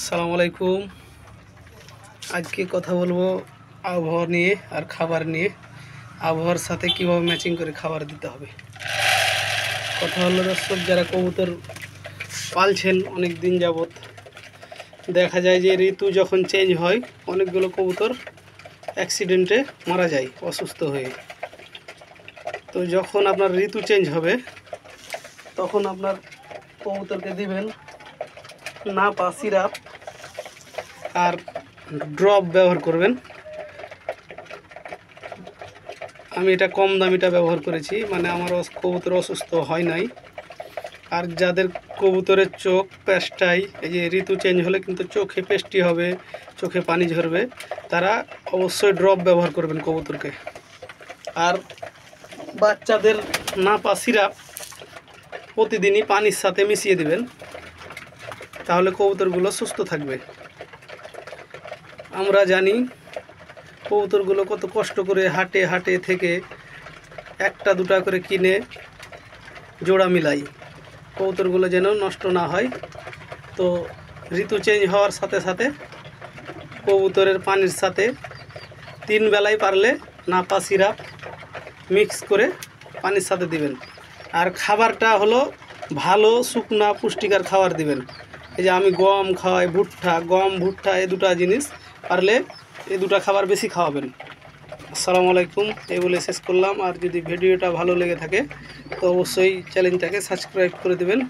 আসসালামু আলাইকুম। আজকে কথা বলবো আবহাওয়া নিয়ে আর খাবার নিয়ে। আবহাওয়ার সাথে কীভাবে ম্যাচিং করে খাবার দিতে হবে। কথা হলো দর্শক, যারা কবুতর পালছেন অনেক দিন যাবত, দেখা যায় যে ঋতু যখন চেঞ্জ হয় অনেকগুলো কবুতর অ্যাক্সিডেন্টে মারা যায় অসুস্থ হয়ে। তো যখন আপনার ঋতু চেঞ্জ হবে তখন আপনার কবুতরকে দিবেন নাপা সিরাপ আর ড্রপ ব্যবহার করবেন। আমি এটা কম দামিটা ব্যবহার করেছি, মানে আমার কবুতর অসুস্থ হয় নাই। আর যাদের কবুতরের চোখ পেস্টাই, এই যে ঋতু চেঞ্জ হলে কিন্তু চোখে পেস্টি হবে, চোখে পানি ঝরবে, তারা অবশ্যই ড্রপ ব্যবহার করবেন কবুতরকে। আর বাচ্চাদের নাপা সিরাপ প্রতিদিনই পানির সাথে মিশিয়ে দিবেন, তাহলে কবুতরগুলো সুস্থ থাকবে। আমরা জানি কবুতরগুলো কত কষ্ট করে হাটে হাটে থেকে একটা দুটা করে কিনে জোড়া মিলাই, কবুতরগুলো যেন নষ্ট না হয়। তো ঋতু চেঞ্জ হওয়ার সাথে সাথে কবুতরের পানির সাথে 3 বেলায় পারলে নাপা সিরাপ মিক্স করে পানির সাথে দিবেন। আর খাবারটা হলো ভালো শুকনা পুষ্টিকর খাবার দিবেন। এই যে আমি গম খাওয়াই, গম ভুট্টা, এই দুটা জিনিস পারলে এই দুটা খাবার বেশি খাওয়াবেন। আসসালামু আলাইকুম, এই বলে শেষ করলাম। আর যদি ভিডিওটা ভালো লেগে থাকে তো অবশ্যই চ্যানেলটাকে সাবস্ক্রাইব করে দেবেন।